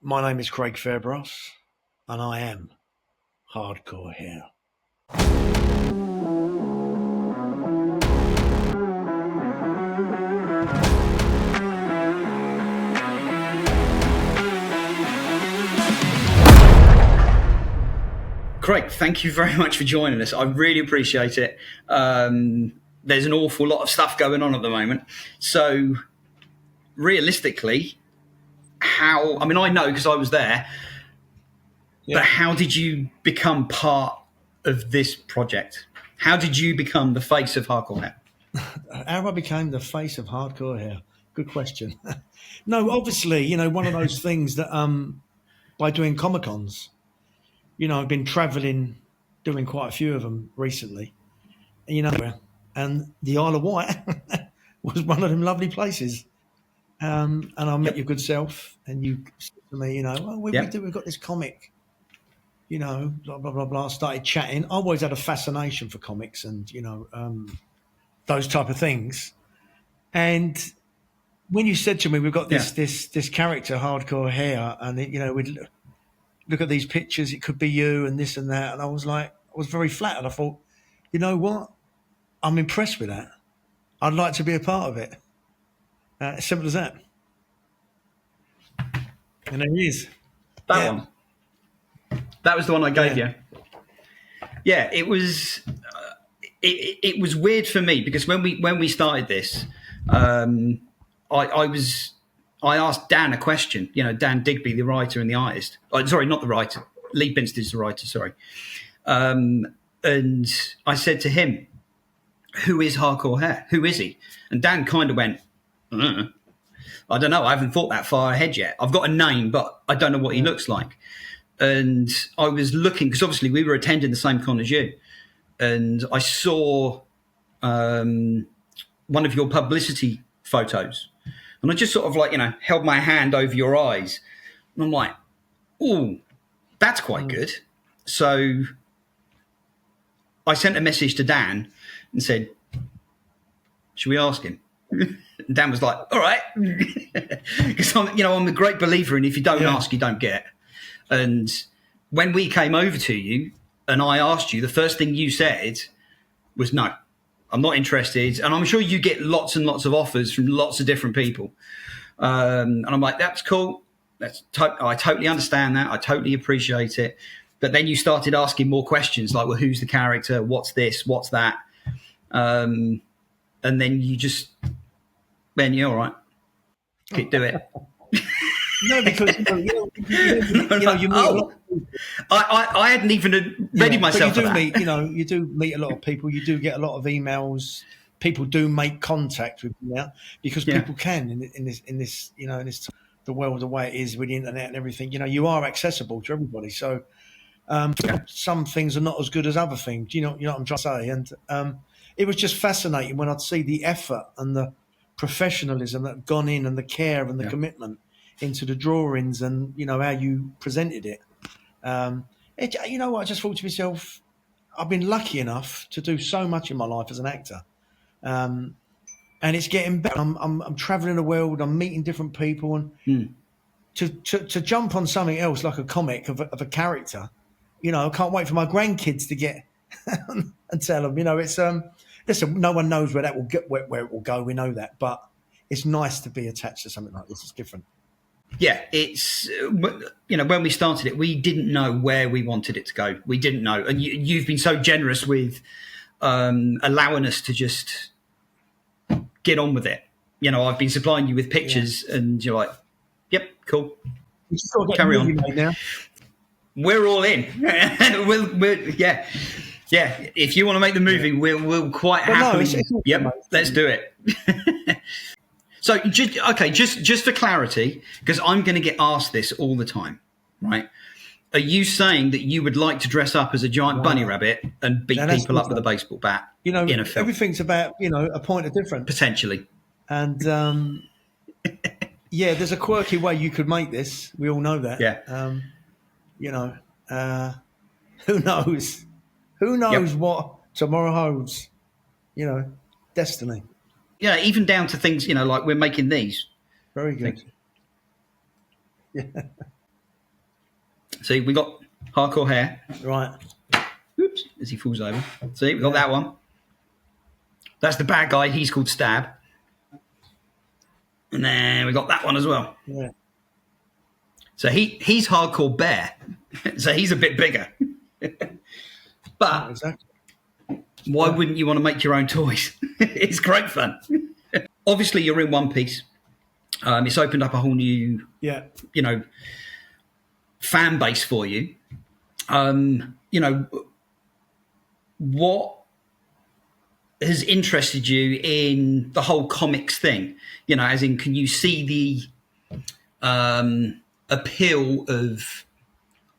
My name is Craig Fairbrass, and I am Hardcore Hare. Craig, thank you very much for joining us. I really appreciate it. There's an awful lot of stuff going on at the moment. So, realistically, I know because I was there, but how did you become part of this project? How did you become the face of Hardcore Hare? How I became the face of Hardcore Hare? Good question. No, obviously, one of those things that by doing Comic-Cons, I've been travelling, doing quite a few of them recently, and the Isle of Wight was one of them lovely places. And I met your good self, and you said to me, we've got this comic, blah, blah, blah, blah. Started chatting. I always had a fascination for comics and, those type of things. And when you said to me, we've got this character, Hardcore Hare, and, we'd look at these pictures, it could be you and this and that. And I was very flattered. I thought, you know what? I'm impressed with that. I'd like to be a part of it. As simple as that. And there he is. That one. That was the one I gave you. Yeah, it was. It was weird for me because when we started this, I asked Dan a question. Dan Digby, the writer and the artist. Sorry, not the writer. Lee Benstead is the writer. Sorry. And I said to him, "Who is Hardcore Hare? Who is he?" And Dan kind of went, I don't know. I haven't thought that far ahead yet. I've got a name, but I don't know what he looks like. And I was looking, because obviously we were attending the same con as you. And I saw one of your publicity photos. And I just sort of held my hand over your eyes. And I'm like, oh, that's quite good. So I sent a message to Dan and said, should we ask him? And Dan was like, all right. Because I'm a great believer in if you don't ask, you don't get. And when we came over to you and I asked you, the first thing you said was, no, I'm not interested. And I'm sure you get lots and lots of offers from lots of different people. And I'm like, that's cool. I totally understand that. I totally appreciate it. But then you started asking more questions like, well, who's the character? What's this? What's that? And then you just, Ben, you're all right. Do it. No, because I hadn't even ready myself. But you do meet a lot of people. You do get a lot of emails. People do make contact with you now because people can in this the world the way it is with the internet and everything. You are accessible to everybody. So some things are not as good as other things. You know what I'm trying to say. And it was just fascinating when I'd see the effort and the professionalism that had gone in and the care and the commitment into the drawings and, how you presented it. I just thought to myself, I've been lucky enough to do so much in my life as an actor. And it's getting better. I'm traveling the world. I'm meeting different people. And to jump on something else like a comic of a character, I can't wait for my grandkids to get and tell them, it's, listen, no one knows where that will get, where it will go. We know that, but it's nice to be attached to something like this. It's different. Yeah, it's, when we started it, we didn't know where we wanted it to go. We didn't know. And you've been so generous with allowing us to just get on with it. I've been supplying you with pictures and you're like, yep, cool. Carry on. Now. We're all in. Yeah. If you want to make the movie, we'll quite happily. No, let's do it. So, just for clarity, because I'm going to get asked this all the time, right? Are you saying that you would like to dress up as a giant bunny rabbit and beat people up with a baseball bat in a film? Everything's about, a point of difference. Potentially. And, there's a quirky way you could make this. We all know that. Yeah. Who knows? Who knows what tomorrow holds? Destiny. Yeah, even down to things, like we're making these. Very good. Things. Yeah. See, we got Hardcore Hare. Right. Oops, as he falls over. See, we got that one. That's the bad guy. He's called Stab. And then we got that one as well. Yeah. So he's Hardcore Bear. So he's a bit bigger. But exactly. Why wouldn't you want to make your own toys? It's great fun. Obviously, you're in one piece. It's opened up a whole new, fan base for you. What has interested you in the whole comics thing? As in, can you see the appeal of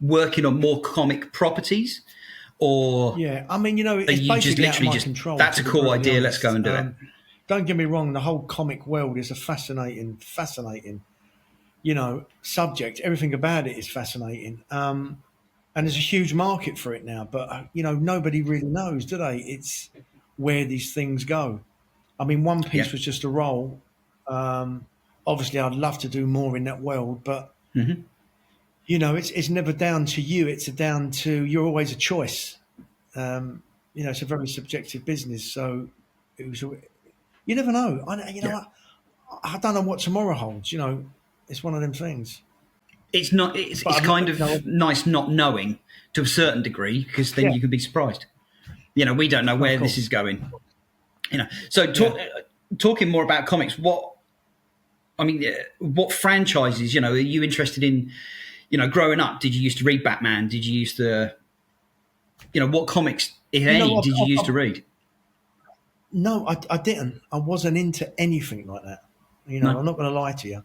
working on more comic properties? Or I mean, it's you just basically literally out of my control. That's a cool idea. Let's go and do it. Don't get me wrong. The whole comic world is a fascinating, subject. Everything about it is fascinating. And there's a huge market for it now. But, nobody really knows, do they? It's where these things go. I mean, One Piece was just a role. Obviously, I'd love to do more in that world. But, it's never down to you. It's down to you're always a choice. It's a very subjective business. So you never know. I don't know what tomorrow holds. It's one of them things. It's not. It's kind of nice not knowing to a certain degree, because then you can be surprised. We don't know where this is going. So talking more about comics. What franchises? Are you interested in? Growing up, did you used to read Batman? Did you used to? What comics, if any, did you used to read? No, I didn't. I wasn't into anything like that. I'm not going to lie to you.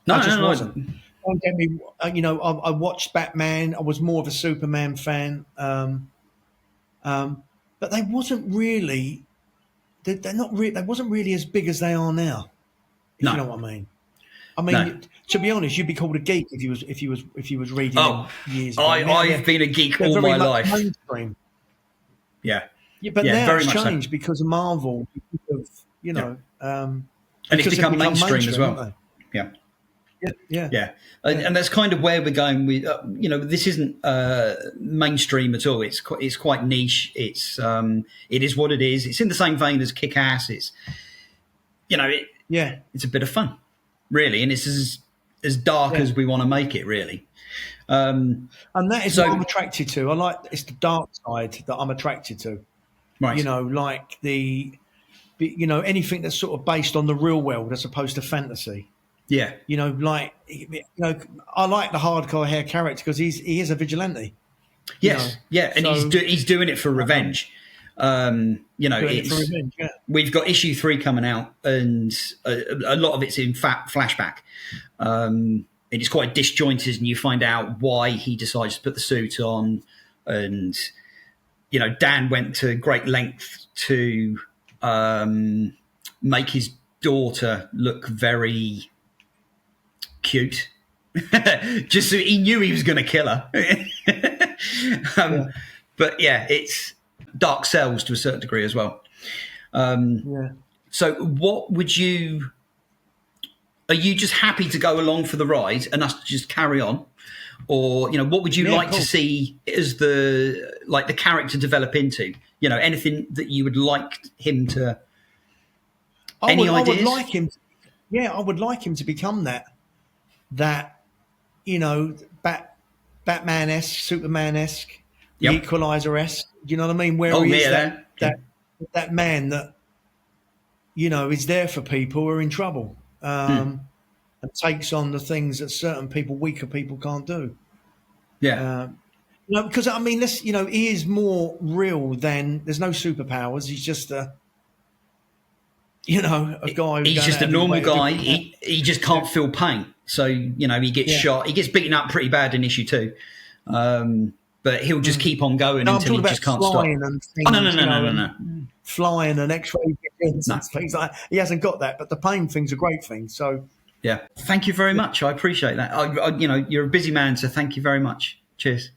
No, I just wasn't. Don't get me. I watched Batman. I was more of a Superman fan. But they wasn't really. They're not. They wasn't really as big as they are now. If you know what I mean. To be honest, you'd be called a geek if you was reading years ago. I've been a geek all my life. Mainstream. Yeah, but now very it's changed because of Marvel. Because of, and it's become mainstream as well. Yeah. And that's kind of where we're going with. This isn't mainstream at all. It's quite niche. It is what it is. It's in the same vein as Kick-Ass. It's it's a bit of fun, really, and it's as dark as we want to make it, really. And that is what I'm attracted to. It's the dark side that I'm attracted to. Right. Like anything that's sort of based on the real world as opposed to fantasy. Yeah. I like the Hardcore Hare character because he is a vigilante. Yes. And he's doing it for revenge. We've got issue 3 coming out, and a lot of it's in flashback. And it's quite disjointed, and you find out why he decides to put the suit on. And Dan went to great length to make his daughter look very cute, just so he knew he was going to kill her. But it's dark sells to a certain degree as well. So what would you... Are you just happy to go along for the ride and us to just carry on? Or, what would you like to see as the character develop into? Anything that you would like him to... Any ideas? I would like him... I would like him to become that Batman-esque, Superman-esque, the Equalizer-esque. You know what I mean? Where he is that man that, is there for people who are in trouble. And takes on the things that certain people, weaker people, can't do. Because he is more real than there's no superpowers. He's just a guy. He's just a normal guy. He just can't feel pain. So he gets shot. He gets beaten up pretty bad in issue 2. But he'll just keep on going until he just can't stop. No. Flying and X-ray visions and things like that. He hasn't got that, but the pain thing's a great thing. So thank you very much. I appreciate that. You're a busy man, so thank you very much. Cheers.